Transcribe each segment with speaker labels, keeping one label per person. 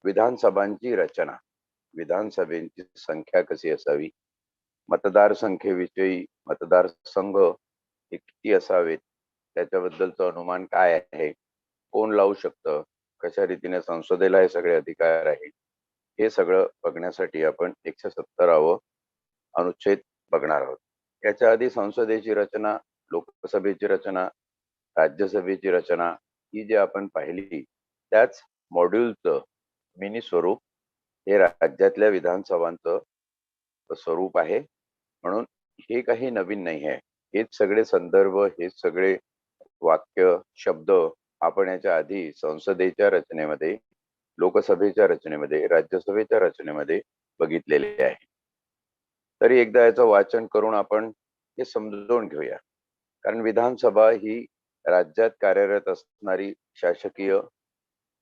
Speaker 1: विधानसभांची रचना, विधानसभेची संख्या कशी असावी, मतदारसंख्येविषयी मतदारसंघ हे किती असावेत, त्याच्याबद्दलचं अनुमान काय आहे, कोण लावू शकतं, कशा रीतीने संसदेला हे सगळे अधिकार आहे, हे सगळं बघण्यासाठी आपण 170वे अनुच्छेद बघणार आहोत. याच्या आधी संसदेची रचना, लोकसभेची रचना, राज्यसभेची रचना ही जी आपण पाहिली त्याच मॉड्यूलचं मिनी स्वरूप हे राज्यातल्या विधानसभांचं स्वरूप आहे. म्हणून हे काही नवीन नाही आहे. हेच सगळे संदर्भ, हेच सगळे वाक्य, शब्द आपण याच्या आधी संसदेच्या रचनेमध्ये, लोकसभेच्या रचनेमध्ये, राज्यसभेच्या रचनेमध्ये बघितलेले आहे. तरी एकदा याचं वाचन करून आपण हे समजून घेऊया. कारण विधानसभा ही राज्यात कार्यरत असणारी शासकीय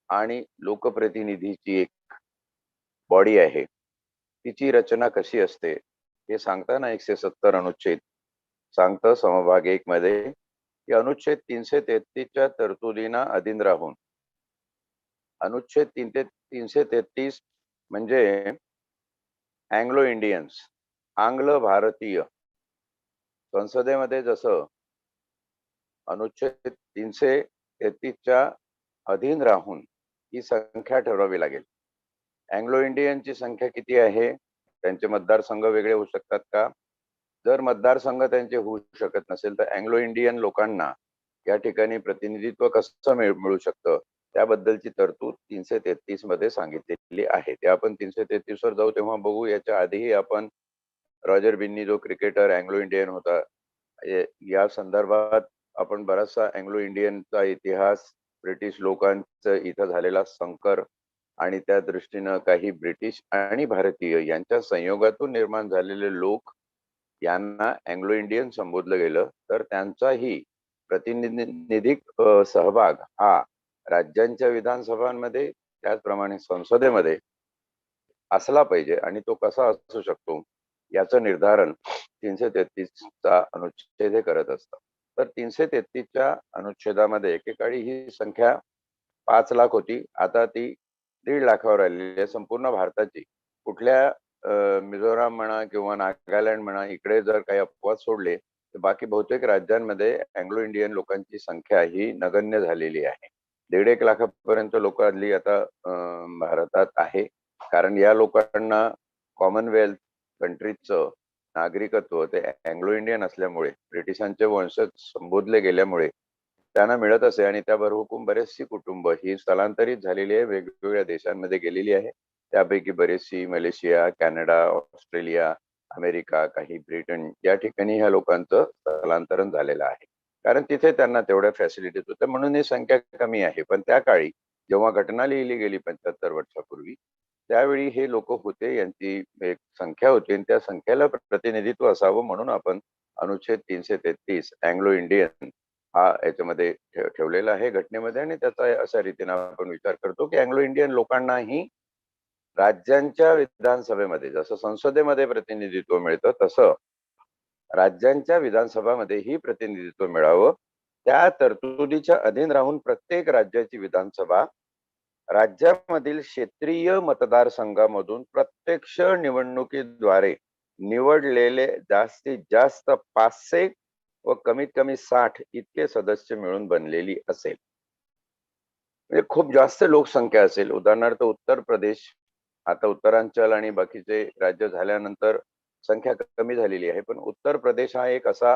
Speaker 1: आणि लोकप्रतिनिधीची एक बॉडी आहे. तिची रचना कशी असते हे सांगताना 170 अनुच्छेद सांगतं समभाग 1 मध्ये की अनुच्छेद 333च्या तरतुदींना अधीन राहून, अनुच्छेद 333 म्हणजे अँग्लो इंडियन्स, आंग्ल भारतीय. संसदेमध्ये जसं अनुच्छेद 333च्या अधीन राहून ही संख्या ठरवावी लागेल. अँग्लो इंडियनची संख्या किती आहे, त्यांचे मतदारसंघ वेगळे होऊ शकतात का, जर मतदारसंघ त्यांचे होऊ शकत नसेल तर अँग्लो इंडियन लोकांना या ठिकाणी प्रतिनिधित्व कसं मिळू शकतं त्याबद्दलची तरतूद 333 मध्ये सांगितलेली आहे. ते आपण 333 वर जाऊ तेव्हा बघू. याच्या आधीही आपण रॉजर बिन्नी जो क्रिकेटर अँग्लो इंडियन होता या संदर्भात आपण बराचसा अँग्लो इंडियनचा इतिहास, ब्रिटिश लोकांचं इथं झालेला संकर आणि त्या दृष्टीनं काही ब्रिटिश आणि भारतीय यांच्या संयोगातून निर्माण झालेले लोक यांना अँग्लो इंडियन संबोधलं गेलं. तर त्यांचाही प्रतिनिधिक सहभाग हा राज्यांच्या विधानसभांमध्ये त्याचप्रमाणे संसदेमध्ये असला पाहिजे. आणि तो कसा असू शकतो याचं निर्धारण 333चा अनुच्छेद हे करत असतं. तर 333च्या अनुच्छेदामध्ये एकेकाळी ही संख्या 5 लाख होती, आता ती 1.5 लाखावर आलेली आहे. संपूर्ण भारताची कुठल्या मिझोराम म्हणा किंवा नागालँड म्हणा, इकडे जर काही अपवाद सोडले तर बाकी बहुतेक राज्यांमध्ये अँग्लो इंडियन लोकांची संख्या ही नगण्य झालेली आहे. 1.5 लाखापर्यंत लोक हल्ली आता भारतात आहे. कारण या लोकांना कॉमनवेल्थ कंट्रीजचं नागरिकत्व ते अँग्लो इंडियन असल्यामुळे, ब्रिटिशांचे वंशज संबोधले गेल्यामुळे त्यांना मिळत असे. आणि त्याबरोबर बरेचशी कुटुंब ही स्थलांतरित झालेली आहे, वेगवेगळ्या देशांमध्ये गेलेली आहे. त्यापैकी बरेचशी मलेशिया, कॅनडा, ऑस्ट्रेलिया, अमेरिका, काही ब्रिटन या ठिकाणी ह्या लोकांचं स्थलांतरण झालेलं आहे. कारण तिथे त्यांना तेवढ्या फॅसिलिटीज होत्या म्हणून ही संख्या कमी आहे. पण त्या काळी जेव्हा घटना लिहिली गेली 75 वर्षापूर्वी, त्यावेळी हे लोक होते, यांची एक संख्या होती आणि त्या संख्येला प्रतिनिधित्व असावं म्हणून आपण अनुच्छेद 333 अँग्लो इंडियन हा याच्यामध्ये ठेवलेला आहे घटनेमध्ये. आणि त्याचा अशा रीतीने आपण विचार करतो की अँग्लो इंडियन लोकांनाही राज्यांच्या विधानसभेमध्ये जसं संसदेमध्ये प्रतिनिधित्व मिळतं तसं राज्यांच्या विधानसभांमध्येही प्रतिनिधित्व मिळावं. त्या तरतुदीच्या अधीन राहून प्रत्येक राज्याची विधानसभा राज्यामधील क्षेत्रीय मतदारसंघामधून प्रत्यक्ष निवडणुकीद्वारे निवडलेले जास्तीत जास्त 500 व कमीत कमी 60 इतके सदस्य मिळून बनलेली असेल. म्हणजे खूप जास्त लोकसंख्या असेल. उदाहरणार्थ उत्तर प्रदेश, आता उत्तरांचल आणि बाकीचे राज्य झाल्यानंतर संख्या कमी झालेली आहे, पण उत्तर प्रदेश हा एक असा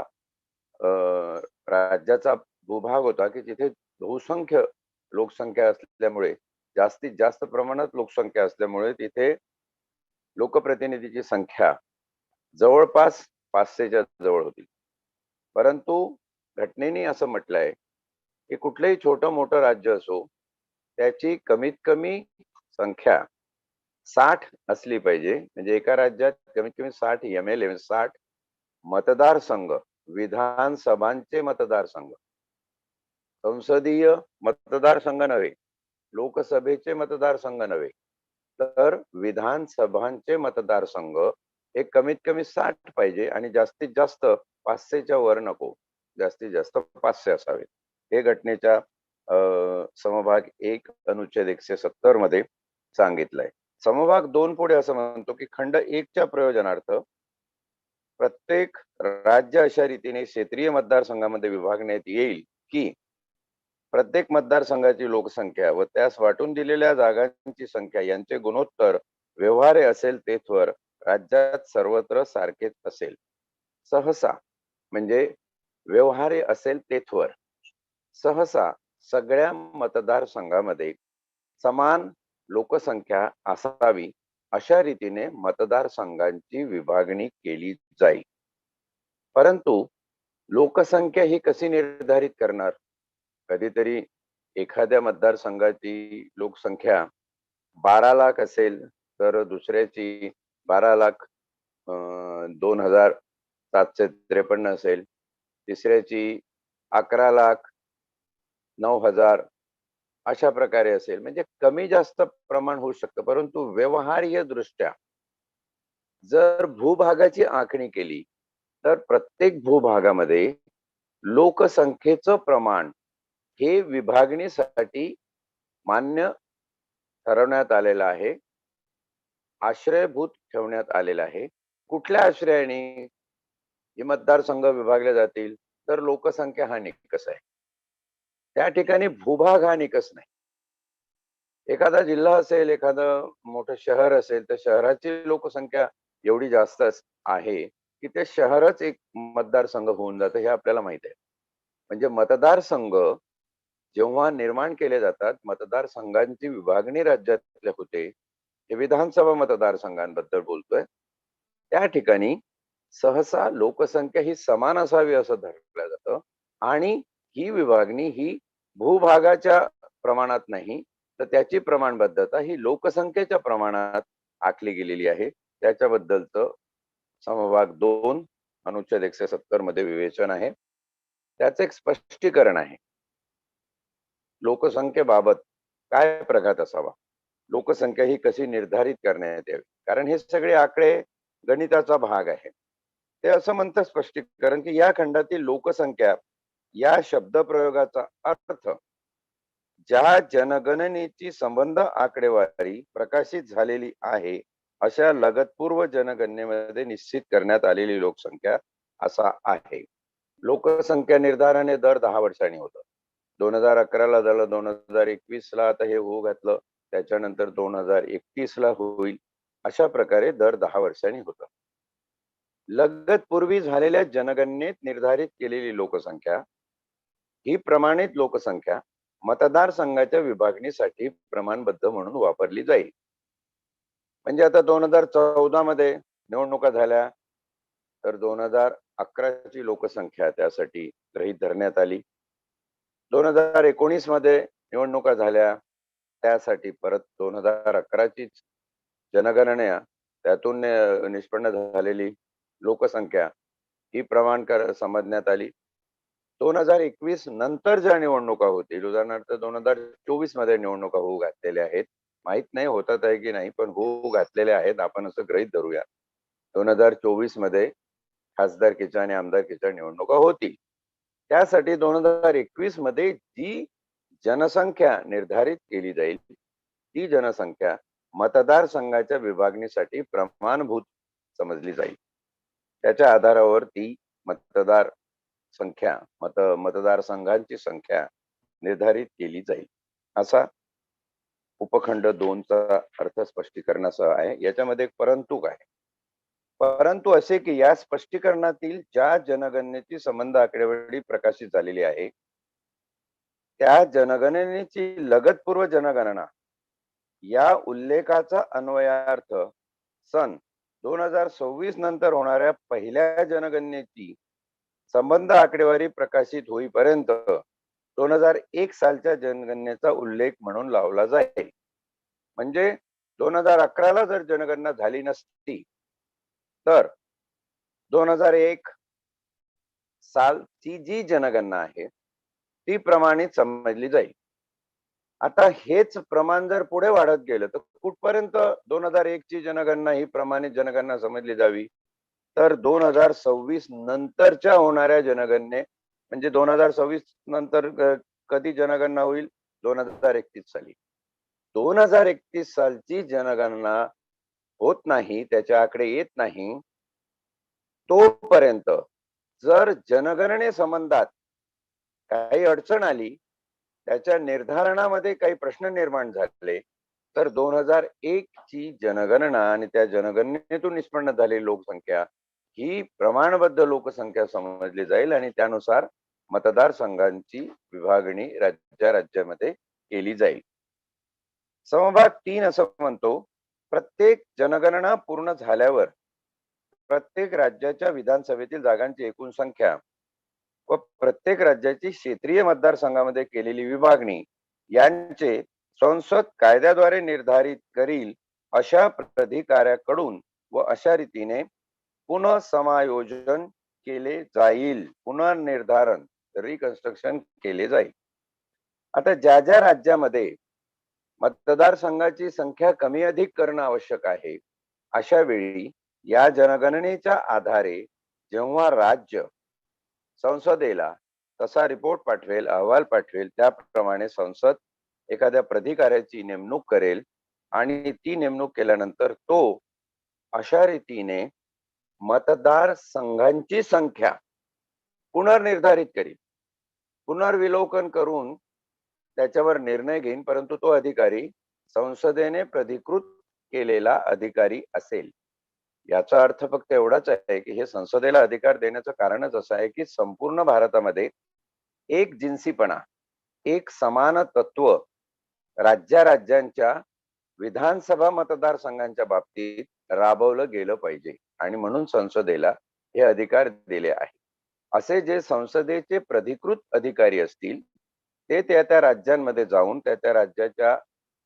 Speaker 1: राज्याचा भूभाग होता की जिथे बहुसंख्य लोकसंख्या असल्यामुळे, जास्तीत जास्त प्रमाणात लोकसंख्या असल्यामुळे तिथे लोकप्रतिनिधीची संख्या जवळपास 500च्या जवळ होती. परंतु घटनेने असं म्हटलंय की कुठलंही छोटं मोठं राज्य असो त्याची कमीत कमी संख्या 60 असली पाहिजे. म्हणजे एका राज्यात कमीत कमी 60 MLA, 60 मतदारसंघ, विधानसभांचे मतदारसंघ, संसदीय मतदारसंघ नव्हे, लोकसभेचे मतदारसंघ नव्हे, तर विधानसभांचे मतदारसंघ हे कमीत कमी 60 पाहिजे आणि जास्तीत जास्त 500च्या वर नको, जास्तीत जास्त 500 असावे. हे घटनेच्या समभाग 1 अनुच्छेद 170 मध्ये सांगितलंय. समभाग 2 पुढे असं म्हणतो की खंड 1 च्या प्रयोजनार्थ प्रत्येक राज्य अशा रीतीने क्षेत्रीय मतदारसंघामध्ये विभागण्यात येईल की प्रत्येक मतदारसंघाची लोकसंख्या व त्यास वाटून दिलेल्या जागांची संख्या यांचे गुणोत्तर व्यवहार्य असेल तेथवर राज्यात सर्वत्र सारखेच असेल. सहसा म्हणजे व्यवहार्य असेल तेथवर सहसा सगळ्या मतदारसंघामध्ये समान लोकसंख्या असावी अशा रीतीने मतदारसंघांची विभागणी केली जाईल. परंतु लोकसंख्या ही कशी निर्धारित करणार? कधीतरी एखाद्या मतदारसंघाची लोकसंख्या 12 लाख असेल तर दुसऱ्याची 12 लाख 2,753 असेल, तिसऱ्याची 11,09,000 अशा प्रकारे असेल. म्हणजे कमी जास्त प्रमाण होऊ शकतं. परंतु व्यवहार्य दृष्ट्या जर भूभागाची आखणी केली तर प्रत्येक भूभागामध्ये लोकसंख्येचं प्रमाण हे विभागणीसाठी मान्य ठरवण्यात आलेलं आहे, आश्रयभूत ठेवण्यात आलेलं आहे. कुठल्या आश्रयाने हे मतदारसंघ विभागले जातील? तर लोकसंख्या हा निकष आहे. त्या ठिकाणी भूभाग हा निकष नाही. एखादा जिल्हा असेल, एखादं मोठं शहर असेल, तर शहराची लोकसंख्या एवढी जास्त आहे की ते शहरच एक मतदारसंघ होऊन जातं, हे आपल्याला माहित आहे. म्हणजे मतदारसंघ जेव्हा निर्माण केले जातात, मतदारसंघांची विभागणी राज्यातल्या होते, हे विधानसभा मतदारसंघांबद्दल बोलतोय. त्या ठिकाणी सहसा लोकसंख्या ही समान असावी असं धरलं जातं आणि ही विभागणी ही भूभागाच्या प्रमाणात नाही, तर त्याची प्रमाणबद्धता ही लोकसंख्येच्या प्रमाणात आखली गेलेली आहे. त्याच्याबद्दलचं समभाग 2 अनुच्छेद 170 मध्ये विवेचन आहे. त्याचं एक स्पष्टीकरण आहे. लोकसंख्येबाबत काय प्रघात असावा, लोकसंख्या ही कशी निर्धारित करण्यात यावी, कारण हे सगळे आकडे गणिताचा भाग आहे. ते असं म्हणतं स्पष्टीकरण की या खंडातील लोकसंख्या या शब्दप्रयोगाचा अर्थ ज्या जनगणनेची संबंध आकडेवारी प्रकाशित झालेली आहे अशा लगतपूर्व जनगणनेमध्ये निश्चित करण्यात आलेली लोकसंख्या असा आहे. लोकसंख्या निर्धारण हे दर 10 वर्षांनी होतं. 2011ला झालं, 2021ला आता हे होऊ घातलं, त्याच्यानंतर 2031ला होईल. अशा प्रकारे दर 10 वर्षांनी होतं. लगतपूर्वी झालेल्या जनगणनेत निर्धारित केलेली लोकसंख्या ही प्रमाणित लोकसंख्या मतदारसंघाच्या विभागणीसाठी प्रमाणबद्ध म्हणून वापरली जाईल. म्हणजे आता 2014 मध्ये निवडणुका झाल्या तर 2011ची लोकसंख्या त्यासाठी गृहीत धरण्यात आली. 2019 मध्ये निवडणुका झाल्या त्यासाठी परत 2011चीच जनगणना त्यातून निष्पन्न झालेली लोकसंख्या ही समजण्यात आली. 2021 नंतर ज्या निवडणुका होतील, उदाहरणार्थ 2024 मध्ये निवडणुका होऊ घातलेल्या आहेत, माहित नाही होतात आहे की नाही, पण होऊ घातलेल्या आहेत, आपण असं गृहीत धरूया. 2024 मध्ये खासदारकीच्या आणि आमदारकीच्या निवडणुका होतील. त्यासाठी 2021 मध्ये जी जनसंख्या निर्धारित केली जाईल ती जनसंख्या मतदारसंघाच्या विभागणीसाठी प्रमाणभूत समजली जाईल. त्याच्या आधारावर ती मतदारसंघांची संख्या निर्धारित केली जाईल. असा उपखंड 2 चा अर्थ स्पष्टीकरणासह आहे. याच्यामध्ये एक परंतु आहे. परंतु असे की या स्पष्टीकरणातील ज्या जनगणनेची संबंध आकडेवारी प्रकाशित झालेली आहे त्या जनगणनेची लगतपूर्व जनगणना या उल्लेखाचा अन्वयार्थ सन 2026 नंतर होणाऱ्या पहिल्या जनगणनेची संबंध आकडेवारी प्रकाशित होईपर्यंत 2001 सालच्या जनगणनेचा उल्लेख म्हणून लावला जाईल. म्हणजे 2011ला जर जनगणना झाली नसती तर 2001 सालची जी जनगणना आहे ती प्रमाणित समजली जाईल. आता हेच प्रमाण जर पुढे वाढत गेलं तर कुठपर्यंत 2001 ची जनगणना ही प्रमाणित जनगणना समजली जावी, तर 2026 नंतरच्या होणाऱ्या जनगणने म्हणजे 2026 नंतर कधी जनगणना होईल? 2031 साली. 2031 सालची जनगणना होत नाही, त्याचे आकडे येत नाही, तोपर्यंत जर जनगणनेसंबंधात काही अडचण आली, त्याच्या निर्धारणामध्ये काही प्रश्न निर्माण झाले, तर 2001 ची जनगणना आणि त्या जनगणनेतून निष्पन्न झालेली लोकसंख्या ही प्रमाणबद्ध लोकसंख्या समजली जाईल आणि त्यानुसार मतदारसंघांची विभागणी राज्यामध्ये केली जाईल. समभाग 3 असं म्हणतो, प्रत्येक जनगणना पूर्ण झाल्यावर प्रत्येक राज्याच्या विधानसभेतील जागांची एकूण संख्या व प्रत्येक राज्याची क्षेत्रीय मतदारसंघामध्ये केलेली विभागणी यांचे संसद कायद्याद्वारे निर्धारित करील अशा प्राधिकाऱ्याकडून व अशा रीतीने पुनःसमायोजन केले जाईल, पुनर्निर्धारण रिकन्स्ट्रक्शन केले जाईल. आता ज्या ज्या राज्यामध्ये मतदारसंघाची संख्या कमी अधिक करणं आवश्यक आहे, अशा वेळी या जनगणनेच्या आधारे जेव्हा राज्य संसदेला तसा रिपोर्ट पाठवेल, अहवाल पाठवेल, त्याप्रमाणे संसद एखाद्या प्राधिकाऱ्याची नेमणूक करेल आणि ती नेमणूक केल्यानंतर तो अशा रीतीने मतदार संघांची संख्या पुनर्निर्धारित करेल, पुनर्विलोकन करून त्याच्यावर निर्णय घेईन, परंतु तो अधिकारी संसदेने प्राधिकृत केलेला अधिकारी असेल. याचा अर्थ फक्त एवढाच आहे की हे संसदेला अधिकार देण्याचं कारणच असं आहे की संपूर्ण भारतामध्ये एक जिन्सीपणा, एक समान तत्व राज्यांच्या विधानसभा मतदारसंघांच्या बाबतीत राबवलं गेलं पाहिजे आणि म्हणून संसदेला हे अधिकार दिले आहे. असे जे संसदेचे प्राधिकृत अधिकारी असतील ते त्या राज्यांमध्ये जाऊन त्या राज्याच्या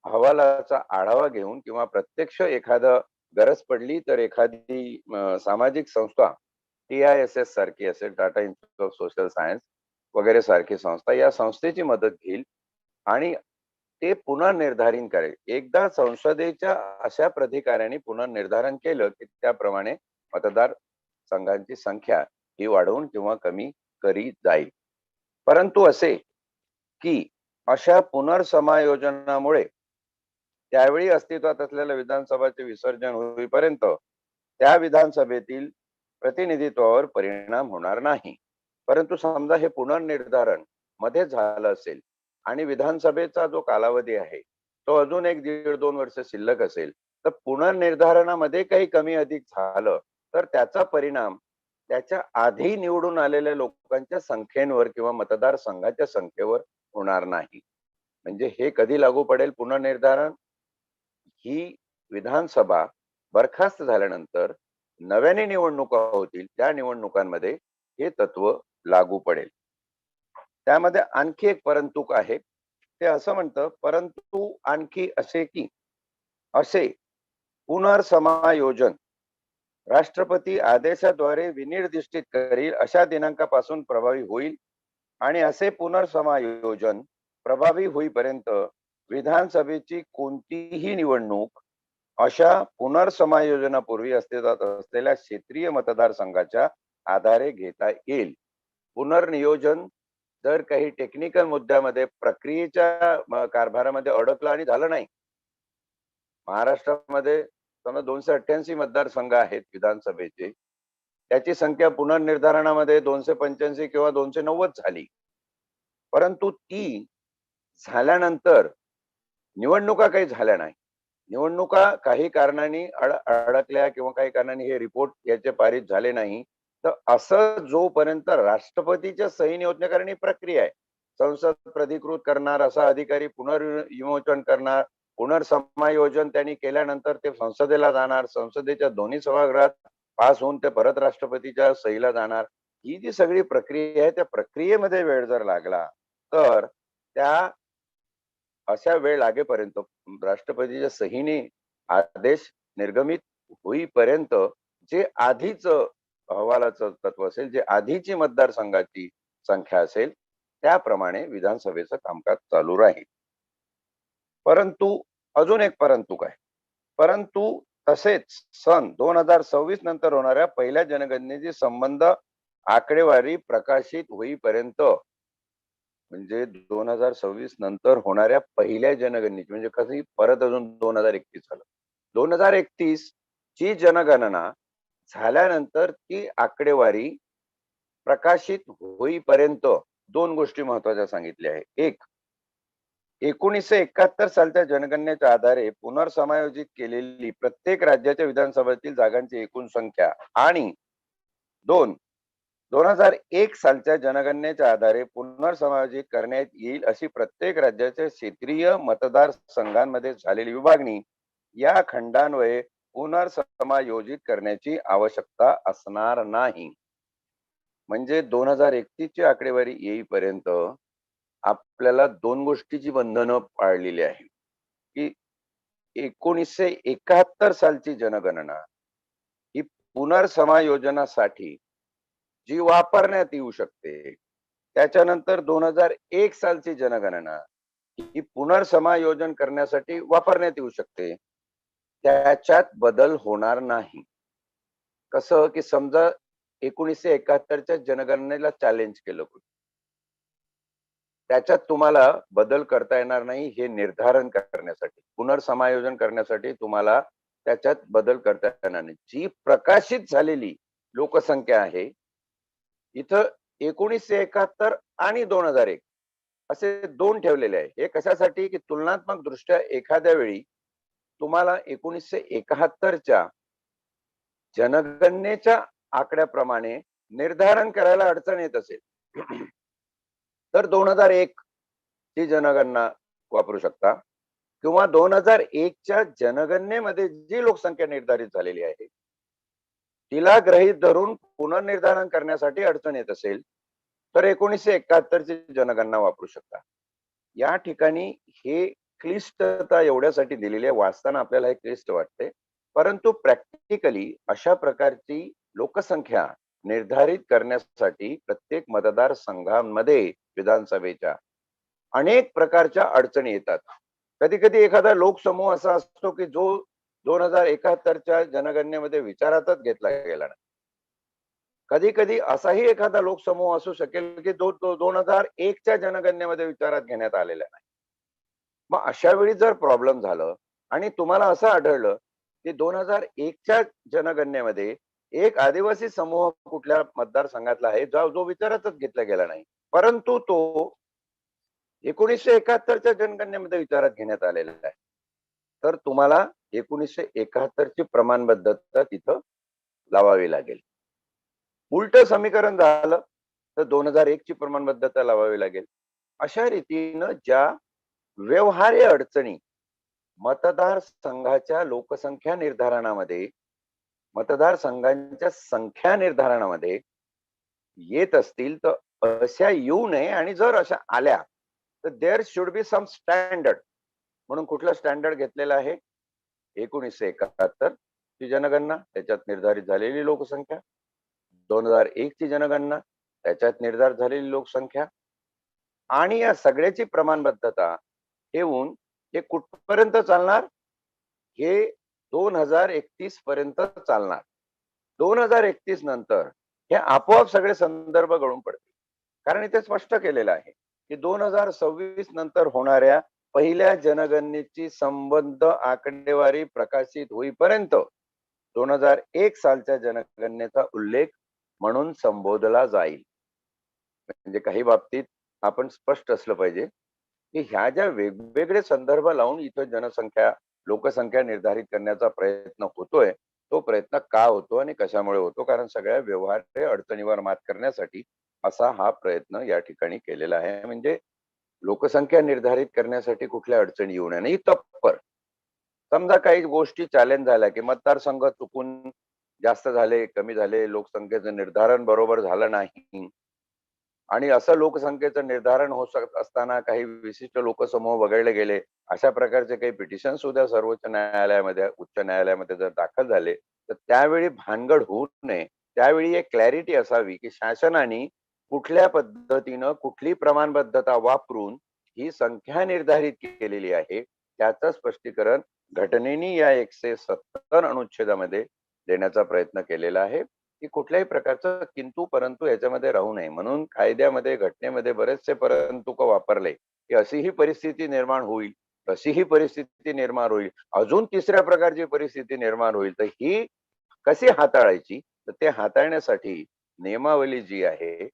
Speaker 1: अहवालाचा आढावा घेऊन किंवा प्रत्यक्ष एखादं गरज पडली तर एखादी सामाजिक संस्था TISS सारखी असेल, Tata institute of social science वगैरे सारखी संस्था, या संस्थेची मदत घेईल आणि ते पुनर्निर्धारण करेल. एकदा संसदेच्या अशा प्राधिकाऱ्यांनी पुनर्निर्धारण केलं की त्याप्रमाणे मतदार संघांची संख्या ही वाढवून किंवा कमी करी जाईल. परंतु असे की अशा पुनर्समायोजनामुळे त्यावेळी अस्तित्वात असलेल्या विधानसभाचे विसर्जन होईपर्यंत त्या विधानसभेतील प्रतिनिधित्वावर परिणाम होणार नाही. परंतु समजा हे पुनर्निर्धारण मध्ये झालं असेल आणि विधानसभेचा जो कालावधी आहे तो अजून 1-1.5-2 वर्ष शिल्लक असेल, तर पुनर्निर्धारणामध्ये काही कमी अधिक झालं तर त्याचा परिणाम त्याच्या आधी निवडून आलेल्या लोकांच्या संख्येवर किंवा मतदारसंघाच्या संख्येवर होणार नाही. म्हणजे हे कधी लागू पडेल पुनर्निर्धारण? ही विधानसभा बरखास्त झाल्यानंतर नव्याने निवडणुका होतील, त्या निवडणुकांमध्ये हे तत्व लागू पडेल. त्यामध्ये आणखी एक परंतु आहे, ते असं म्हणतं, परंतु आणखी असे की असे पुनर्समायोजन राष्ट्रपती आदेशाद्वारे विनिर्दिष्टित करील अशा दिनांकापासून प्रभावी होईल आणि असे पुनर्समायोजन प्रभावी होईपर्यंत विधानसभेची कोणतीही निवडणूक अशा पुनर्समायोजनापूर्वी अस्तित्वात असलेल्या क्षेत्रीय मतदारसंघाच्या आधारे घेता येईल. पुनर्नियोजन जर काही टेक्निकल मुद्द्यामध्ये प्रक्रियेच्या कारभारामध्ये अडकलं आणि झालं नाही, महाराष्ट्रामध्ये समजा 288 मतदारसंघ आहेत विधानसभेचे, त्याची संख्या पुनर्निर्धारणामध्ये 285 किंवा 290 झाली, परंतु ती झाल्यानंतर निवडणुका काही झाल्या नाही, निवडणुका काही कारणांनी अडकल्या किंवा काही कारणांनी हे रिपोर्ट याचे पारित झाले नाही, तर असं जोपर्यंत राष्ट्रपतीच्या सही होत नाही, कारण ही प्रक्रिया आहे, संसद प्राधिकृत करणार, असा अधिकारी पुनर्विमोचन करणार, पुनर्समायोजन त्यांनी केल्यानंतर ते संसदेला जाणार, संसदेच्या दोन्ही सभागृहात पास होऊन ते परत राष्ट्रपतीच्या सहीला जाणार. ही जी सगळी प्रक्रिया आहे त्या प्रक्रियेमध्ये वेळ जर लागला तर त्या अशा वेळ लागेपर्यंत राष्ट्रपतीच्या सहीने आदेश निर्गमित होईपर्यंत जे आधीच अहवालाचं तत्व असेल, जे आधीची मतदारसंघाची संख्या असेल त्याप्रमाणे विधानसभेचं कामकाज चालू राहील. परंतु अजून एक परंतु काय, परंतु तसेच सन 2026 नंतर होणाऱ्या पहिल्या जनगणनेची संबंध आकडेवारी प्रकाशित होईपर्यंत म्हणजे 2026 नंतर होणाऱ्या पहिल्या जनगणनेची, म्हणजे कधी परत अजून 2031 झालं. 2031 ची जनगणना झाल्यानंतर ती आकडेवारी प्रकाशित होईपर्यंत 2 गोष्टी महत्त्वाच्या सांगितल्या आहेत. एक, 1971 सालच्या जनगणनेच्या आधारे पुनर्समायोजित केलेली प्रत्येक राज्याच्या विधानसभेतील जागांची एकूण संख्या, आणि 2, 2001 सालच्या जनगणनेच्या आधारे पुनर्समायोजित करण्यात येईल अशी प्रत्येक राज्याच्या क्षेत्रीय मतदारसंघांमध्ये झालेली विभागणी या खंडान्वये पुनर्समायोजित करण्याची आवश्यकता असणार नाही. म्हणजे 2031 ची आकडेवारी येईपर्यंत आपल्याला 2 गोष्टीची बंधनं पाळलेली आहे, की 1971 सालची जनगणना ही पुनर्समायोजनासाठी जी वापरण्यात येऊ शकते, त्याच्यानंतर 2001 सालची जनगणना ही पुनर्समायोजन करण्यासाठी वापरण्यात येऊ शकते, त्याच्यात बदल होणार नाही. कसं, की समजा 1971च्या जनगणनेला चॅलेंज केलं, त्याच्यात तुम्हाला बदल करता येणार नाही हे निर्धारण करण्यासाठी, पुनर्समायोजन करण्यासाठी तुम्हाला त्याच्यात बदल करता येणार नाही. जी प्रकाशित झालेली लोकसंख्या आहे, इथं 1971 आणि 2001 असे 2 ठेवलेले आहे. हे कशासाठी, की तुलनात्मक दृष्ट्या एखाद्या वेळी तुम्हाला 1971च्या जनगणनेच्या आकड्याप्रमाणे निर्धारण करायला अडचण येत असेल, तर 2001 ची जनगणना वापरू शकता, किंवा 2001 च्या जनगणनेमध्ये जी लोकसंख्या निर्धारित झालेली आहे तिला गृहीत धरून पुनर्निर्धारण करण्यासाठी अडचण येत असेल, तर 1971 ची जनगणना वापरू शकता. या ठिकाणी हे क्लिष्टता एवढ्यासाठी दिलेली आहे, वाचताना आपल्याला हे क्लिष्ट वाटते, परंतु प्रॅक्टिकली अशा प्रकारची लोकसंख्या निर्धारित करण्यासाठी प्रत्येक मतदारसंघांमध्ये विधानसभेच्या अनेक प्रकारच्या अडचणी येतात. कधी कधी एखादा लोकसमूह असा असतो की जो 2071च्या जनगणनेमध्ये विचारातच घेतला गेला नाही. कधी कधी असाही एखादा लोकसमूह असू शकेल की जो 2001च्या जनगणनेमध्ये विचारात घेण्यात आलेला नाही. मग अशा वेळी जर प्रॉब्लेम झालं आणि तुम्हाला असं आढळलं की 2001च्या जनगणनेमध्ये एक आदिवासी समूह कुठल्या मतदारसंघातला आहे जो विचारातच घेतला गेला नाही, परंतु तो 1971च्या जनगणनेमध्ये विचारात घेण्यात आलेला आहे, तर तुम्हाला 1971 ची प्रमाणबद्धता तिथं लावावी लागेल. उलट समीकरण झालं तर 2001 ची प्रमाणबद्धता लावावी लागेल. अशा रीतीनं ज्या व्यवहार्य अडचणी मतदारसंघाच्या लोकसंख्या निर्धारणामध्ये, मतदारसंघांच्या संख्या निर्धारणामध्ये येत असतील तर अशा येऊ नये, आणि जर अशा आल्या तर there should be some standard. म्हणून कुठला स्टँडर्ड घेतलेला आहे? 1971 ची जनगणना, त्याच्यात निर्धारित झालेली लोकसंख्या, 2001 ची जनगणना, त्याच्यात निर्धारित झालेली लोकसंख्या, आणि या सगळ्याची प्रमाणबद्धता ठेवून हे कुठपर्यंत चालणार? हे 2031 पर्यंत चालणार. 2031 नंतर हे आपोआप सगळे संदर्भ गळून पडतील, कारण इथे स्पष्ट केलेलं आहे की 2026 नंतर होणाऱ्या पहिल्या जनगणनेची संबंध आकडेवारी प्रकाशित होईपर्यंत 2001 सालच्या जनगणनेचा उल्लेख म्हणून संबोधला जाईल. म्हणजे काही बाबतीत आपण स्पष्ट असलं पाहिजे की ह्या ज्या वेगवेगळे संदर्भ लावून इथं जनसंख्या, लोकसंख्या निर्धारित करण्याचा प्रयत्न होतोय, तो प्रयत्न का होतो आणि कशामुळे होतो? कारण सगळ्या व्यवहार्य अडचणीवर मात करण्यासाठी असा हा प्रयत्न या ठिकाणी केलेला आहे. म्हणजे लोकसंख्या निर्धारित करण्यासाठी कुठल्या अडचणी येऊ नये. नाही तत्पर समजा काही गोष्टी चॅलेंज झाल्या की मतदारसंघ चुकून जास्त झाले, कमी झाले, लोकसंख्येचं निर्धारण बरोबर झालं नाही, आणि असं लोकसंख्येचं निर्धारण होत असताना काही विशिष्ट लोकसमूह वगळले गेले, अशा प्रकारचे काही पिटिशन सुद्धा सर्वोच्च न्यायालयामध्ये, उच्च न्यायालयामध्ये जर दाखल झाले, तर त्यावेळी भानगड होऊ नये. त्यावेळी एक क्लॅरिटी असावी की शासनाने कुठल्या पद्धतीनं कुठली प्रमाणबद्धता वापरून ही संख्या निर्धारित केलेली आहे, त्याचं स्पष्टीकरण घटनेने या 170 अनुच्छेदामध्ये देण्याचा प्रयत्न केलेला आहे. की कुठल्याही प्रकारचं किंतु परंतु याच्यामध्ये राहू नये. म्हणून कायद्यामध्ये, घटनेमध्ये बरेचसे परंतु वापरले, की अशी ही परिस्थिती निर्माण होईल, तशी ही परिस्थिती निर्माण होईल, अजून तिसऱ्या प्रकारची परिस्थिती निर्माण होईल. तर ही कशी हाताळायची? तर ते हाताळण्यासाठी नियमावली जी आहे,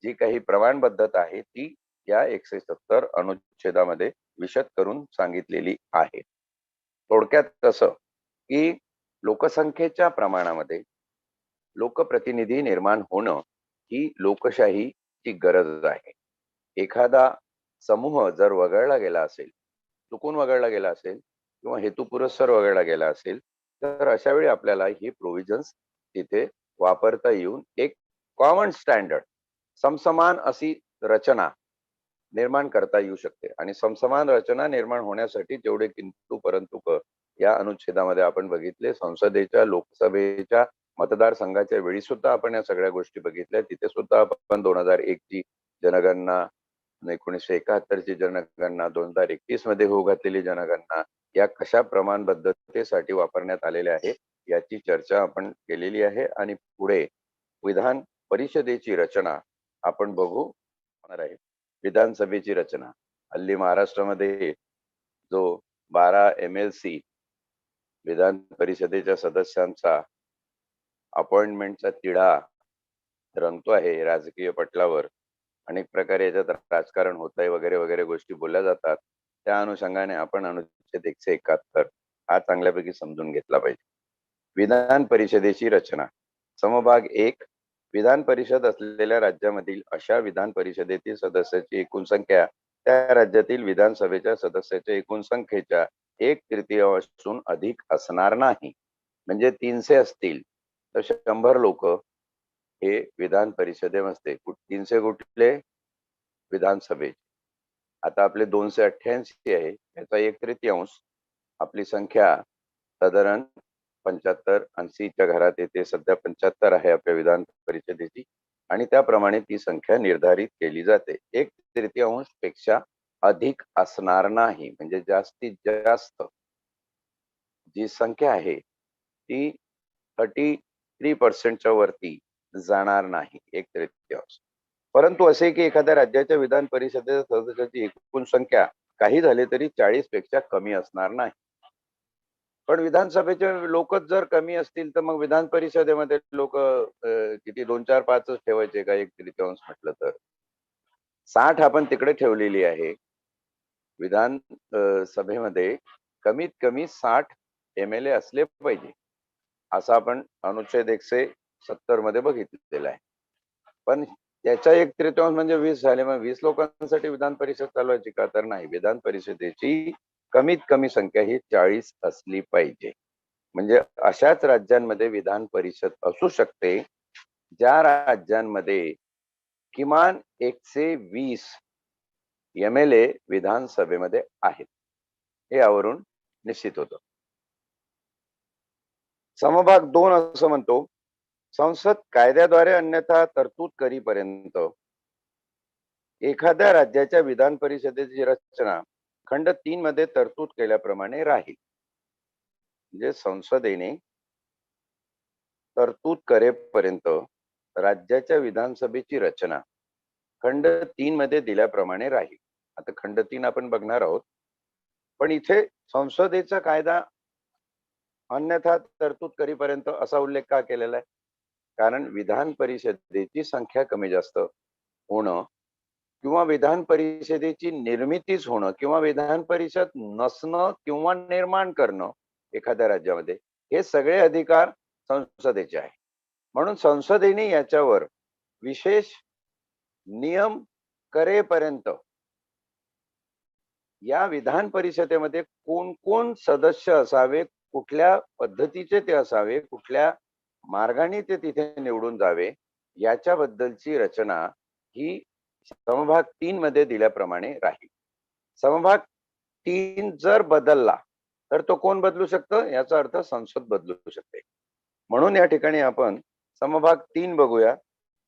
Speaker 1: जी काही प्रमाणबद्धता आहे, ती या 170 अनुच्छेदामध्ये विशद करून सांगितलेली आहे. थोडक्यात कसं, की लोकसंख्येच्या प्रमाणामध्ये लोकप्रतिनिधी निर्माण होणं ही लोकशाहीची गरज आहे. एखादा समूह जर वगळला गेला असेल, चुकून वगळला गेला असेल किंवा हेतुपुरस्सर वगळला गेला असेल, तर अशा वेळी आपल्याला ही प्रोव्हिजन्स तिथे वापरता येऊन एक कॉमन स्टँडर्ड, समसमान अशी रचना निर्माण करता येऊ शकते. आणि समसमान रचना निर्माण होण्यासाठी जेवढे किंतु परंतु या अनुच्छेदामध्ये आपण बघितले. संसदेच्या, लोकसभेच्या मतदारसंघाच्या वेळी सुद्धा आपण या सगळ्या गोष्टी बघितल्या. तिथे सुद्धा आपण 2001 ची जनगणना, 1971 ची जनगणना, 2031 मध्ये होऊ घातलेली जनगणना या कशा प्रमाणबद्धतेसाठी वापरण्यात आलेल्या आहे याची चर्चा आपण केलेली आहे. आणि पुढे विधान परिषदेची रचना आपण बघू होणार आहे. विधानसभेची रचना हल्ली महाराष्ट्रामध्ये जो 12 MLC विधान परिषदेच्या सदस्यांचा अपॉइंटमेंटचा तिढा रंगतो आहे राजकीय पटलावर. अनेक प्रकारे याच्यात राजकारण होत आहे वगैरे वगैरे गोष्टी बोलल्या जातात. त्या अनुषंगाने आपण अनुच्छेद 171 हा चांगल्यापैकी समजून घेतला पाहिजे. विधान परिषदेची रचना समभाग 1 विधान परिषद असलेल्या राज्यामधील अशा विधान परिषदेतील सदस्याची एकूण संख्या त्या राज्यातील विधानसभेच्या सदस्याच्या एकूण संख्येच्या 1/3 अधिक असणार नाही. म्हणजे 300 असतील तर 100 लोक हे विधान परिषदेमध्ये 300 कुठले विधानसभेचे. आता आपले 288 आहे, याचा 1/3 आपली संख्या साधारण 75-80च्या घरात येते. सध्या 75 आहे आपल्या विधान परिषदेची आणि त्याप्रमाणे ती संख्या निर्धारित केली जाते. 1/3 पेक्षा अधिक असणार नाही. म्हणजे जास्तीत जास्त जी संख्या आहे ती 33% च्या वरती जाणार नाही. 1/3. परंतु असे की एखाद्या राज्याच्या विधान परिषदेच्या सदस्याची एकूण संख्या काही झाले तरी 40 पेक्षा कमी असणार नाही. पण विधानसभेचे लोकच जर कमी असतील तर मग विधान परिषदेमध्ये लोक किती 2, 4, 5च ठेवायचे का 1/3 म्हटलं तर. 60 आपण तिकडे ठेवलेली आहे. विधान सभेमध्ये कमीत कमी 60 MLA असले पाहिजे, असं आपण अनुच्छेद 170 मध्ये बघितलेलं आहे. पण त्याच्या 1/3 म्हणजे 20 झाले. मग 20 लोकांसाठी विधान परिषद चालवायची का? तर नाही. विधान परिषदेची कमीत कमी संख्या ही 40 असली पाहिजे. म्हणजे अशाच राज्यांमध्ये विधान परिषद असू शकते ज्या राज्यांमध्ये किमान 120 MLA विधानसभेमध्ये आहेत. हे यावरून निश्चित होतं. समभाग 2 असं म्हणतो, संसद कायद्याद्वारे अन्यथा तरतूद करीपर्यंत एखाद्या राज्याच्या विधान परिषदेची रचना खंड 3 मध्ये तरतूद केल्याप्रमाणे राहील. म्हणजे संसदेने तरतूद करेपर्यंत राज्याच्या विधानसभेची रचना खंड 3 मध्ये दिल्याप्रमाणे राहील. आता खंड 3 आपण बघणार आहोत. पण इथे संसदेचा कायदा अन्यथा तरतूद करीपर्यंत असा उल्लेख का केलेला आहे? कारण विधान परिषदेची संख्या कमी जास्त होणं किंवा विधान परिषदेची निर्मितीच होणं किंवा विधान परिषद नसणं किंवा निर्माण करणं एखाद्या राज्यामध्ये, हे सगळे अधिकार संसदेचे आहे. म्हणून संसदेने याच्यावर विशेष नियम करेपर्यंत या विधान परिषदेमध्ये कोण कोण सदस्य असावे, कुठल्या पद्धतीचे ते असावे, कुठल्या मार्गाने ते तिथे निवडून जावे, याच्याबद्दलची रचना ही समभाग 3 मध्ये दिल्याप्रमाणे राहील. समभाग 3 जर बदलला तर तो कोण बदलू शकतं? याचा अर्थ संसद बदलू शकते. म्हणून या ठिकाणी आपण समभाग 3 बघूया.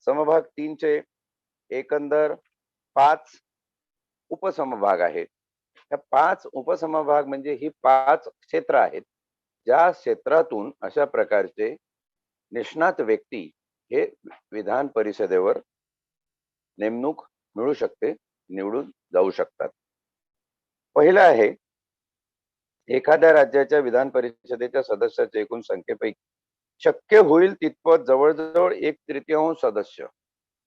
Speaker 1: समभाग 3 चे एकंदर 5 उपसमभाग आहेत. या 5 उपसमभाग म्हणजे ही 5 क्षेत्र आहेत, ज्या क्षेत्रातून अशा प्रकारचे निष्णात व्यक्ती हे विधान परिषदेवर नेमणूक मिळू शकते, निवडून जाऊ शकतात. पहिलं आहे, एखाद्या राज्याच्या विधान परिषदेच्या सदस्याच्या एकूण संख्येपैकी शक्य होईल तितपत जवळजवळ 1/3 सदस्य.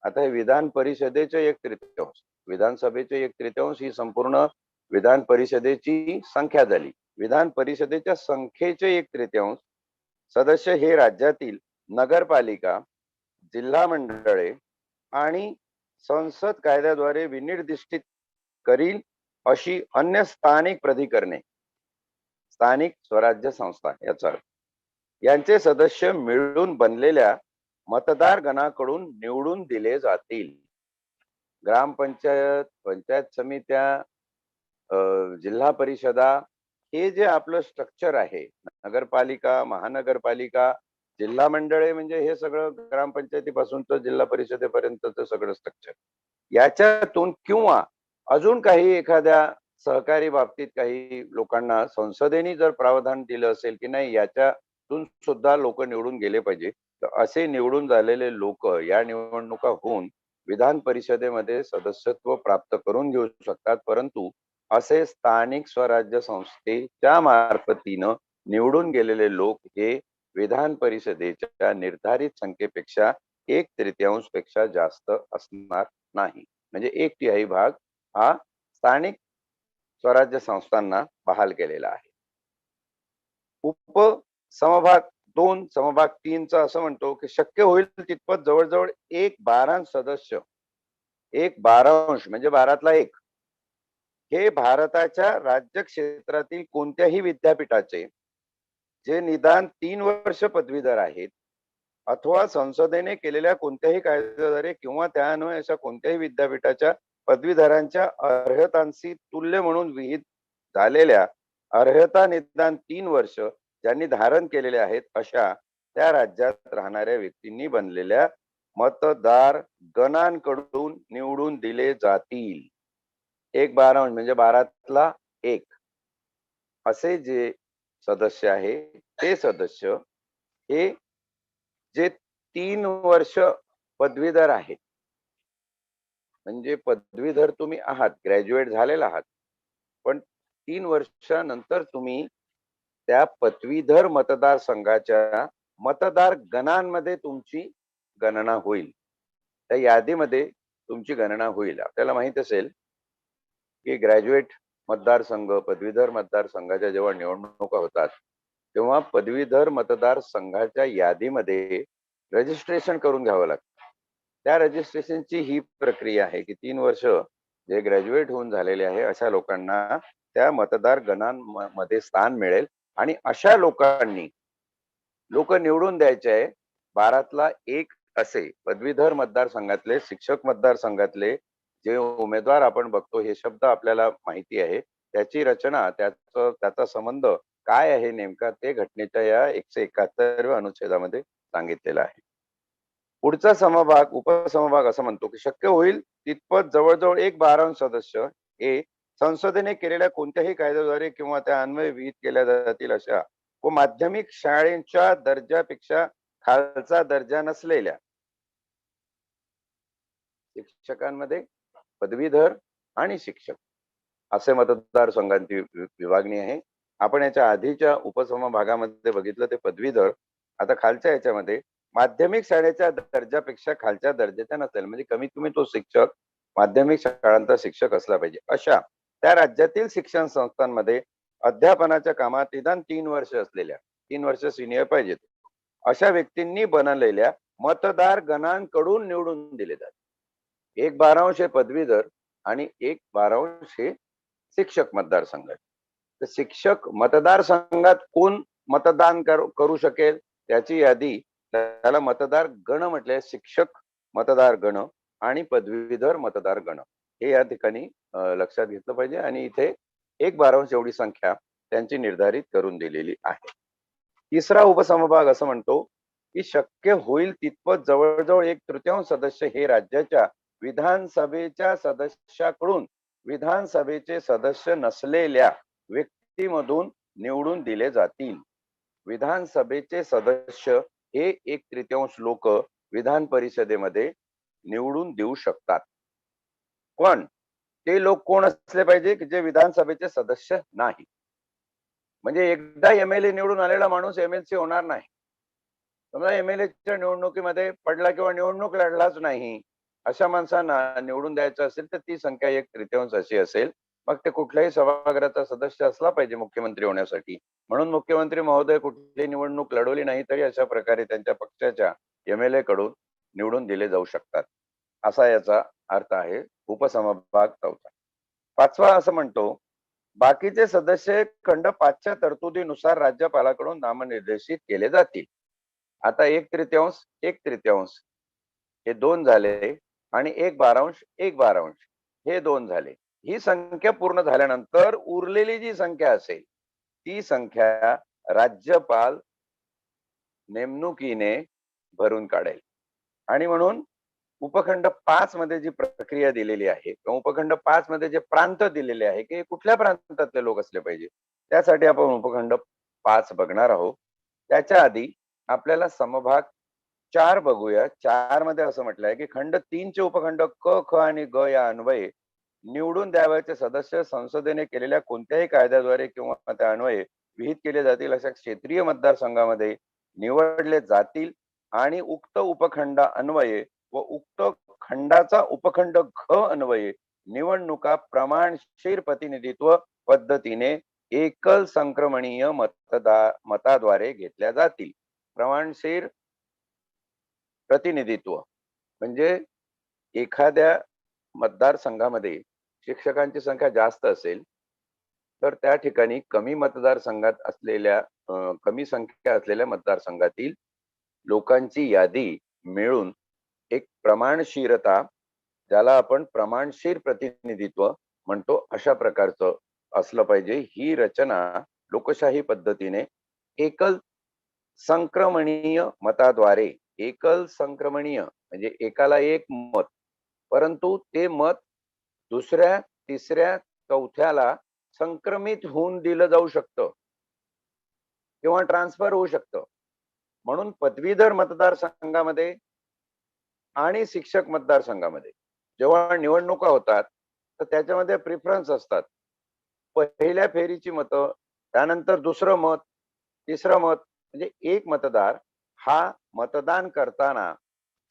Speaker 1: आता हे विधान परिषदेचे 1/3, विधानसभेचे 1/3 ही संपूर्ण विधान परिषदेची संख्या झाली. विधान परिषदेच्या संख्येचे 1/3 सदस्य हे राज्यातील नगरपालिका, जिल्हा मंडळे आणि संसद कायद्याद्वारे विनिर्दिष्टित करील अशी अन्य स्थानिक प्राधिकरणे, स्थानिक स्वराज्य संस्था याचा अर्थ, यांचे सदस्य मिळून बनलेल्या मतदार गणाकडून निवडून दिले जातील. ग्रामपंचायत, पंचायत समित्या, जिल्हा परिषदा, हे जे आपलं स्ट्रक्चर आहे, नगरपालिका, महानगरपालिका, जिल्हा मंडळे, म्हणजे हे सगळं ग्रामपंचायतीपासून तर जिल्हा परिषदेपर्यंतचं सगळं स्ट्रक्चर, याच्यातून किंवा अजून काही एखाद्या सहकारी बाबतीत काही लोकांना संसदेने जर प्रावधान दिलं असेल की नाही याच्यातून सुद्धा लोक निवडून गेले पाहिजे, तर असे निवडून झालेले लोक या निवडणुका होऊन विधान परिषदेमध्ये सदस्यत्व प्राप्त करून घेऊ शकतात. परंतु असे स्थानिक स्वराज्य संस्थेच्या मार्फतीनं निवडून गेलेले लोक हे विधान परिषदेच्या निर्धारित संख्येपेक्षा 1/3 पेक्षा जास्त असणार नाही. म्हणजे 1/3 भाग हा स्थानिक स्वराज्य संस्थांना बहाल केलेला आहे. उप समभाग 2 समभाग 3 चा असं म्हणतो की शक्य होईल तितपत जवळजवळ 1/12 सदस्य, 1/12 म्हणजे 12तला 1, हे भारताच्या राज्य क्षेत्रातील कोणत्याही विद्यापीठाचे जे निदान 3 वर्ष पदवीधर आहेत अथवा संसदेने केलेल्या कोणत्याही कायद्याद्वारे किंवा त्यान्वये अशा कोणत्याही विद्यापीठाच्या पदवीधरांच्या अर्हतांशी तुल्य म्हणून विहित झालेल्या अर्हता निदान 3 वर्ष ज्यांनी धारण केलेले आहेत अशा त्या राज्यात राहणाऱ्या व्यक्तींनी बनलेल्या मतदार गणांकडून निवडून दिले जातील. 1/12 म्हणजे 12तला 1 असे जे सदस्य आहे ते सदस्य हे जे 3 वर्ष पदवीधर आहेत, म्हणजे पदवीधर तुम्ही आहात, ग्रॅज्युएट झालेला आहात, पण 3 वर्षानंतर तुम्ही त्या पदवीधर मतदारसंघाच्या मतदार गणांमध्ये तुमची गणना होईल, त्या यादीमध्ये तुमची गणना होईल. आपल्याला माहित असेल की ग्रॅज्युएट मतदारसंघ, पदवीधर मतदारसंघाच्या जेव्हा निवडणुका होतात तेव्हा पदवीधर मतदारसंघाच्या यादीमध्ये रजिस्ट्रेशन करून घ्यावं लागतं. त्या रजिस्ट्रेशनची ही प्रक्रिया आहे की 3 वर्ष जे ग्रॅज्युएट होऊन झालेले आहे अशा लोकांना त्या मतदार गणांमध्ये स्थान मिळेल आणि अशा लोकांनी लोक निवडून द्यायचे आहे. 12तला 1 असे पदवीधर मतदारसंघातले, शिक्षक मतदारसंघातले जे उमेदवार आपण बघतो, हे शब्द आपल्याला माहिती आहे, त्याची रचना, त्याचा संबंध काय आहे नेमका ते घटनेच्या या 171व्या अनुच्छेदामध्ये सांगितलेलं आहे. पुढचा समभाग, उपसमभाग असं म्हणतो की शक्य होईल तितपत जवळजवळ 1/12 सदस्य हे संसदेने केलेल्या कोणत्याही कायद्याद्वारे किंवा त्या अन्वये विहित केल्या जातील अशा व माध्यमिक शाळेच्या दर्जापेक्षा खालचा दर्जा नसलेल्या शिक्षकांमध्ये पदवीधर आणि शिक्षक असे मतदारसंघांची विभागणी आहे. आपण याच्या आधीच्या उपसमभागामध्ये बघितलं ते पदवीधर. आता खालच्या याच्यामध्ये माध्यमिक शाळेच्या दर्जापेक्षा खालच्या दर्जाचा नसेल, म्हणजे कमीत कमी तो शिक्षक माध्यमिक शाळांचा शिक्षक असला पाहिजे अशा त्या राज्यातील शिक्षण संस्थांमध्ये अध्यापनाच्या कामात निदान 3 वर्ष असलेल्या, 3 वर्ष सिनियर पाहिजेत अशा व्यक्तींनी बनलेल्या मतदार गणांकडून निवडून दिले जातात. 1/12 हे पदवीधर आणि 1/12 हे शिक्षक मतदारसंघात. तर शिक्षक मतदारसंघात कोण मतदान करू शकेल त्याची यादी, त्याला मतदार गण म्हटले, शिक्षक मतदार गण आणि पदवीधर मतदार गण, हे या ठिकाणी लक्षात घेतलं पाहिजे. आणि इथे 1/12 एवढी संख्या त्यांची निर्धारित करून दिलेली आहे. तिसरा उपसमभाग असं म्हणतो की शक्य होईल तितपत जवळजवळ 1/3 सदस्य हे राज्याच्या विधानसभेच्या सदस्याकडून विधानसभेचे सदस्य नसलेल्या व्यक्तीमधून निवडून दिले जातील. विधानसभेचे सदस्य हे 1/3 लोक विधान परिषदेमध्ये निवडून देऊ शकतात. पण ते लोक कोण असले पाहिजे की जे विधानसभेचे सदस्य नाही. म्हणजे एकदा एमएलए निवडून आलेला माणूस एमएलसी होणार नाही. समजा एमएलएच्या निवडणुकीमध्ये पडला किंवा निवडणूक लढलाच नाही, अशा माणसांना निवडून द्यायचं असेल तर ती संख्या 1/3 अशी असेल. मग ते कुठल्याही सभागृहाचा सदस्य असला पाहिजे मुख्यमंत्री होण्यासाठी. म्हणून मुख्यमंत्री महोदय कुठली निवडणूक लढवली नाही तरी अशा प्रकारे त्यांच्या पक्षाच्या एमएलए कडून निवडून दिले जाऊ शकतात. असा याचा अर्थ आहे उपसमभाग 4. 5वा असं म्हणतो, बाकीचे सदस्य खंड 5च्या तरतुदीनुसार राज्यपालाकडून नामनिर्देशित केले जातील. आता 1/3, 1/3 हे 2 झाले आणि 1/12, 1/12 हे 2 झाले. ही संख्या पूर्ण झाल्यानंतर उरलेली जी संख्या असेल ती संख्या राज्यपाल नेमणुकीने भरून काढेल. आणि म्हणून उपखंड 5 मध्ये जी प्रक्रिया दिलेली आहे किंवा उपखंड 5 मध्ये जे प्रांत दिलेले आहे की कुठल्या प्रांतातले लोक असले पाहिजे, त्यासाठी आपण उपखंड 5 बघणार आहोत. त्याच्या आधी आपल्याला समभाग 4 बघूया. 4 मध्ये असं म्हटलंय की खंड 3 चे उपखंड क, ख आणि ग या अन्वये निवडून द्यावयाचे सदस्य संसदेने केलेल्या कोणत्याही कायद्याद्वारे किंवा त्या अन्वये विहित केले जातील अशा क्षेत्रीय मतदारसंघामध्ये निवडले जातील आणि उक्त उपखंड अन्वये व उक्त खंडाचा उपखंड घ अन्वये निवडणुका प्रमाणशीर प्रतिनिधित्व पद्धतीने एकल संक्रमणीय मताद्वारे घेतल्या जातील. प्रमाणशीर प्रतिनिधित्व म्हणजे एखाद्या मतदारसंघामध्ये शिक्षकांची संख्या जास्त असेल तर त्या ठिकाणी कमी मतदारसंघात असलेल्या कमी संख्या असलेल्या मतदारसंघातील लोकांची यादी मिळून एक प्रमाणशीरता, ज्याला आपण प्रमाणशीर प्रतिनिधित्व म्हणतो, अशा प्रकारचं असलं पाहिजे. ही रचना लोकशाही पद्धतीने एकल संक्रमणीय मताद्वारे, एकल संक्रमणीय म्हणजे एकाला एक मत, परंतु ते मत दुसऱ्या, तिसऱ्या, चौथ्याला संक्रमित होऊन दिलं जाऊ शकतं किंवा ट्रान्सफर होऊ शकतं. म्हणून पदवीधर मतदारसंघामध्ये आणि शिक्षक मतदारसंघामध्ये जेव्हा निवडणुका होतात तर त्याच्यामध्ये प्रिफरन्स असतात. पहिल्या फेरीची मतं, त्यानंतर दुसरं मत, तिसरं मत, म्हणजे एक मतदार हा मतदान करताना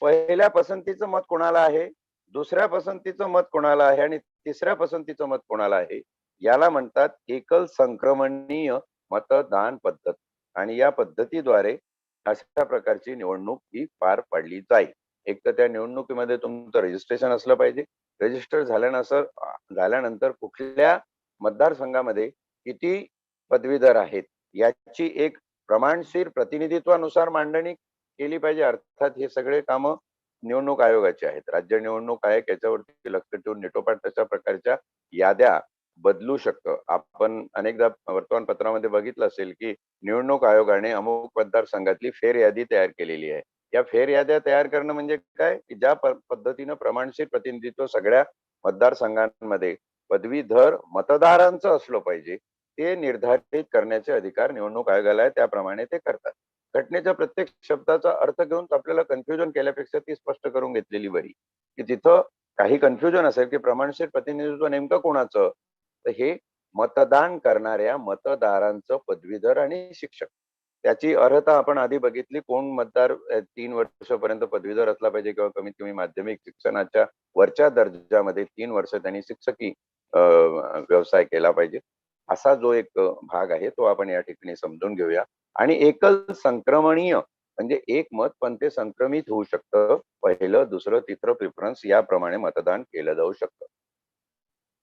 Speaker 1: पहिल्या पसंतीचं मत कोणाला आहे, दुसऱ्या पसंतीचं मत कोणाला आहे आणि तिसऱ्या पसंतीचं मत कोणाला आहे, याला म्हणतात एकल संक्रमणीय मतदान पद्धत. आणि या पद्धतीद्वारे अशा प्रकारची निवडणूक ही पार पाडली जाईल. एक तर त्या निवडणुकीमध्ये तुमचं रजिस्ट्रेशन असलं पाहिजे. रजिस्टर झाल्यानंतर कुठल्या मतदारसंघामध्ये किती पदवीधर आहेत याची एक प्रमाणशीर प्रतिनिधित्वानुसार मांडणी केली पाहिजे. अर्थात हे सगळे काम निवडणूक आयोगाचे आहेत. राज्य निवडणूक आयोग याच्यावरती लक्ष ठेवून निटोपाट तशा प्रकारच्या याद्या बदलू शकतं. आपण अनेकदा वर्तमानपत्रामध्ये बघितलं असेल की निवडणूक आयोगाने अमुक मतदारसंघातली फेर यादी तयार केलेली आहे. या फेर याद्या तयार करणं म्हणजे काय, की ज्या पद्धतीनं प्रमाणशीर प्रतिनिधित्व सगळ्या मतदारसंघांमध्ये पदवीधर मतदारांचं असलं पाहिजे ते निर्धारित करण्याचे अधिकार निवडणूक आयोगाला आहे. त्याप्रमाणे ते करतात. घटनेच्या प्रत्येक शब्दाचा अर्थ घेऊन आपल्याला कन्फ्युजन केल्यापेक्षा ती स्पष्ट करून घेतलेली बरी, की तिथं काही कन्फ्युजन असेल की प्रमाणशीर प्रतिनिधित्व नेमकं कोणाचं, तर हे मतदान करणाऱ्या मतदारांचं पदवीधर आणि शिक्षक. त्याची अर्हता आपण आधी बघितली. कोण मतदार 3 वर्षापर्यंत पदवीधर असला पाहिजे किंवा कमीत कमी माध्यमिक शिक्षणाच्या वरच्या दर्जामध्ये 3 वर्ष त्यांनी शिक्षकी व्यवसाय केला पाहिजे. असा जो एक भाग आहे तो आपण या ठिकाणी समजून घेऊया. आणि एकल संक्रमणीय म्हणजे एक मत पण ते संक्रमित होऊ शकतं. पहिलं, दुसरं, तिसरं प्रिफरन्स याप्रमाणे मतदान केलं जाऊ शकतं.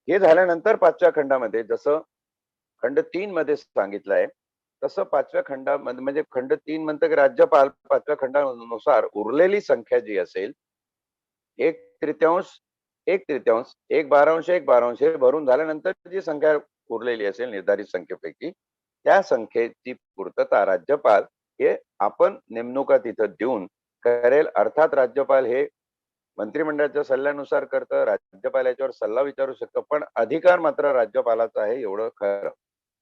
Speaker 1: हे झाल्यानंतर 5व्या खंडामध्ये जसं खंड 3 मध्ये सांगितलंय तसं 5व्या खंडामध्ये म्हणजे खंड 3 म्हणतं की राज्यपाल 5व्या खंडानुसार उरलेली संख्या जी असेल 1/3, 1/3, 1/12, 1/12 हे भरून झाल्यानंतर जी संख्या उरलेली असेल निर्धारित संख्येपैकी त्या संख्येची पूर्तता राज्यपाल हे आपण नेमणुका तिथं देऊन करेल. अर्थात राज्यपाल हे मंत्रिमंडळाच्या सल्ल्यानुसार करतं. राज्यपाल याच्यावर सल्ला विचारू शकतं, पण अधिकार मात्र राज्यपालाचा आहे एवढं खरं.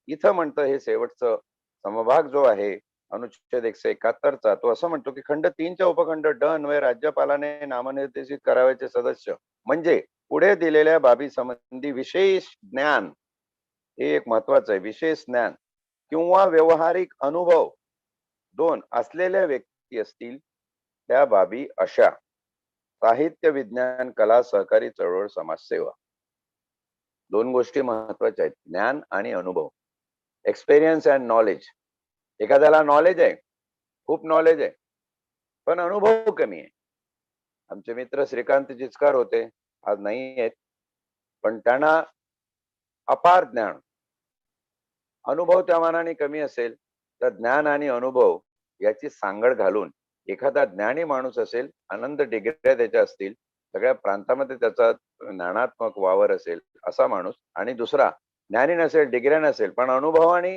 Speaker 1: इथं म्हणतं हे शेवटचं समभाग जो आहे अनुच्छेद 171चा तो असं म्हणतो की खंड 3च्या उपखंड ड अन्वये राज्यपालाने नामनिर्देशित करावयाचे सदस्य म्हणजे पुढे दिलेल्या बाबी संबंधी विशेष ज्ञान, हे एक महत्वाचं आहे, विशेष ज्ञान किंवा व्यवहारिक अनुभव 2 असलेल्या व्यक्ती असतील त्या बाबी अशा साहित्य, विज्ञान, कला, सहकारी चळवळ, समाजसेवा. 2 गोष्टी महत्वाच्या आहेत, ज्ञान आणि अनुभव. Experience and knowledge. एखाद्याला नॉलेज आहे, खूप नॉलेज आहे, पण अनुभव कमी आहे. आमचे मित्र श्रीकांत जिचकार होते, आज नाही आहेत, पण त्यांना अपार ज्ञान, अनुभव त्या मानाने कमी असेल तर ज्ञान आणि अनुभव याची सांगड घालून एखादा ज्ञानी माणूस असेल, आनंद डिग्र्या त्याच्या असतील, सगळ्या प्रांतामध्ये त्याचा ज्ञानात्मक वावर असेल असा माणूस, आणि दुसरा ज्ञानी नसेल, डिग्र्या नसेल, पण अनुभवाने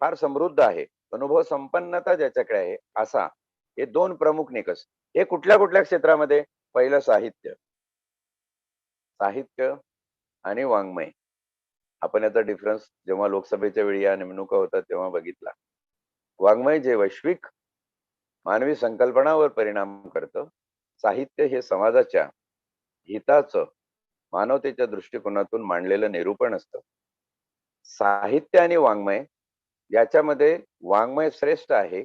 Speaker 1: फार समृद्ध आहे, अनुभव संपन्नता ज्याच्याकडे आहे असा, हे 2 प्रमुख निकष. हे कुठल्या कुठल्या क्षेत्रामध्ये? पहिलं साहित्य, साहित्य आणि वाङ्मय. आपण याचा डिफरन्स जेव्हा लोकसभेच्या वेळी या नेमणुका होतात तेव्हा बघितला. वाङ्मय जे वैश्विक मानवी संकल्पनावर परिणाम करतं, साहित्य हे समाजाच्या हिताचं, मानवतेच्या दृष्टिकोनातून मांडलेलं निरूपण असतं. साहित्य आणि वाङ्मय याच्यामध्ये वाङ्मय श्रेष्ठ आहे,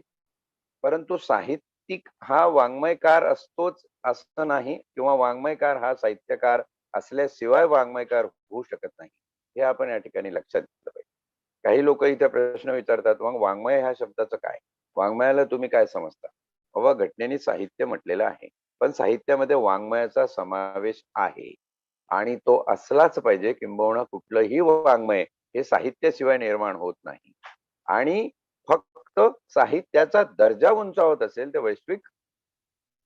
Speaker 1: परंतु साहित्यिक हा वाङ्मयकार असतोच असं नाही, किंवा वाङ्मयकार हा साहित्यकार असल्याशिवाय वाङ्मयकार होऊ शकत नाही, हे आपण या ठिकाणी लक्षात घेतलं पाहिजे. काही लोक इथे प्रश्न विचारतात, मग वाङ्मय ह्या शब्दाचं काय? वाङ्मयाला तुम्ही काय समजता? बाबा, घटनेने साहित्य म्हटलेलं आहे, पण साहित्यामध्ये वाङ्मयाचा समावेश आहे आणि तो असलाच पाहिजे. किंबहुना कुठलंही वाङ्मय हे साहित्याशिवाय निर्माण होत नाही. आणि फक्त साहित्याचा दर्जा उंचावत असेल, तर वैश्विक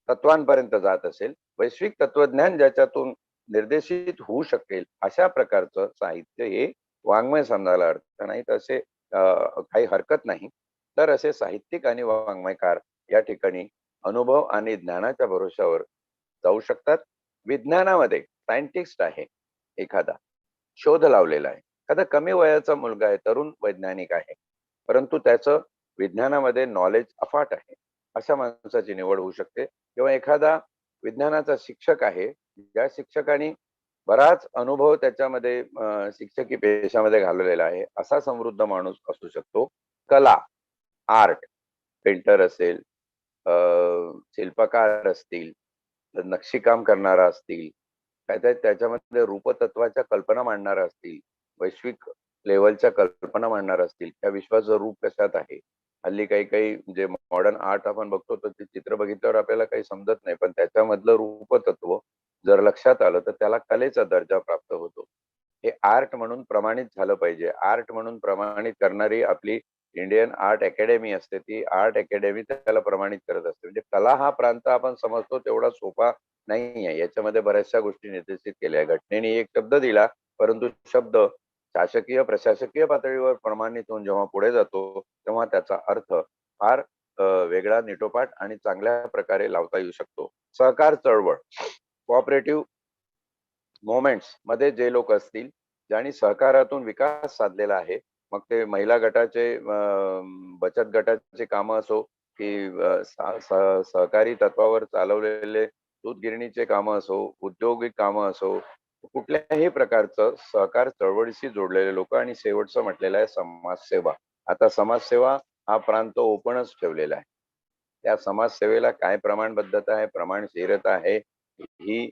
Speaker 1: तत्वांपर्यंत जात असेल, वैश्विक तत्वज्ञान ज्याच्यातून निर्देशित होऊ शकेल, अशा प्रकारचं साहित्य हे वाङ्मय समजायला अर्थ नाही. तर असे काही हरकत नाही. तर असे साहित्यिक आणि वाङ्मयकार या ठिकाणी अनुभव आणि ज्ञानाच्या भरोशावर जाऊ शकतात. विज्ञानामध्ये सायंटिस्ट आहे एखादा, शोध लावलेला आहे, एखादा कमी वयाचा मुलगा आहे, तरुण वैज्ञानिक आहे, परंतु त्याचं विज्ञानामध्ये नॉलेज अफाट आहे, अशा माणसाची निवड होऊ शकते. किंवा एखादा विज्ञानाचा शिक्षक आहे, ज्या शिक्षकाने बराच अनुभव त्याच्यामध्ये शिक्षकी पेशामध्ये घालवलेला आहे, असा समृद्ध माणूस असू शकतो. कला, आर्ट, पेंटर असेल, शिल्पकार असतील, नक्षीकाम करणारा असतील, काय त्याच्यामध्ये रूपतत्वाच्या कल्पना मांडणारा असतील, वैश्विक लेवलच्या कल्पना मांडणारा असतील, त्या विश्वाचं रूप कशात आहे. हल्ली काही काही जे मॉडर्न आर्ट आपण बघतो, तर ते चित्र बघितल्यावर आपल्याला काही समजत नाही, पण त्याच्यामधलं रूपतत्व जर लक्षात आलं तर त्याला कलेचा दर्जा प्राप्त होतो. हे आर्ट म्हणून प्रमाणित झालं पाहिजे. आर्ट म्हणून प्रमाणित करणारी आपली इंडियन आर्ट अकॅडमी असते, ती आर्ट अकॅडमी त्याला प्रमाणित करत असते. म्हणजे कला हा प्रांत आपण समजतो तेवढा सोपा नाही आहे. याच्यामध्ये बऱ्याचशा गोष्टी निर्देशित केल्या आहे. घटनेने एक शब्द दिला, परंतु शब्द शासकीय प्रशासकीय पातळीवर प्रमाणित होऊन जेव्हा पुढे जातो, तेव्हा त्याचा अर्थ फार वेगळा, निटोपाट आणि चांगल्या प्रकारे लावता येऊ शकतो. सहकार चळवळ, कोऑपरेटिव्ह मोमेंट्स मध्ये जे लोक असतील, ज्यांनी सहकारातून विकास साधलेला आहे, मग ते महिला गटाचे, बचत गटाचे कामं असो, की सहकारी तत्वावर चालवलेले दूध गिरणीचे कामं असो, औद्योगिक कामं असो, कुठल्याही प्रकारचं सहकार चळवळीशी जोडलेले लोक. आणि शेवटचं म्हटलेलं आहे समाजसेवा. आता समाजसेवा हा प्रांत ओपनच ठेवलेला आहे. त्या समाजसेवेला काय प्रमाणबद्धता आहे, प्रमाणशीरता आहे, ही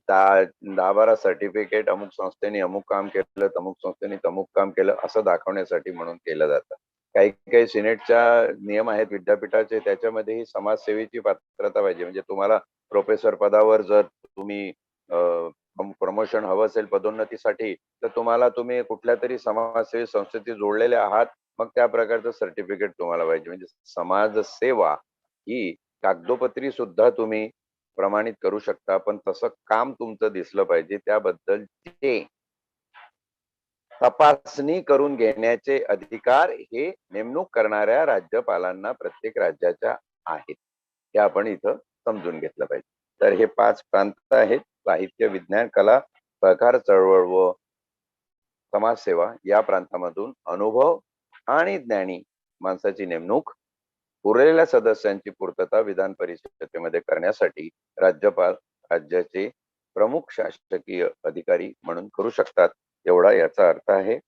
Speaker 1: 10-12 सर्टिफिकेट अमुक संस्थेने अमुक काम केलं, तमुक संस्थेने तमुक काम केलं असं दाखवण्यासाठी म्हणून केलं जातं. काही काही सिनेटच्या नियम आहेत विद्यापीठाचे, त्याच्यामध्ये ही समाजसेवेची पात्रता पाहिजे. म्हणजे तुम्हाला प्रोफेसर पदावर जर तुम्ही प्रमोशन हवं असेल पदोन्नतीसाठी, तर तुम्ही कुठल्या तरी समाजसेवी संस्थेशी जोडलेले आहात, मग त्या प्रकारचं सर्टिफिकेट तुम्हाला पाहिजे. म्हणजे समाजसेवा ही कागदोपत्री सुद्धा तुम्ही प्रमाणित करू शकता, पण तसं काम तुमचं दिसलं पाहिजे. त्याबद्दलचे तपासणी करून घेण्याचे अधिकार हे नेमणूक करणाऱ्या राज्यपालांना प्रत्येक राज्याच्या आहेत. हे आपण इथं समजून घेतलं पाहिजे. तर हे 5 प्रांत आहेत: साहित्य, विज्ञान, कला, सहकार चळवळ व समाजसेवा. या प्रांतामधून अनुभव आणि ज्ञानी माणसाची नेमणूक उरलेल्या सदस्यांची पूर्तता विधान परिषदेमध्ये करण्यासाठी राज्यपाल राज्याचे प्रमुख शासकीय अधिकारी म्हणून करू शकतात, एवढा याचा अर्थ आहे.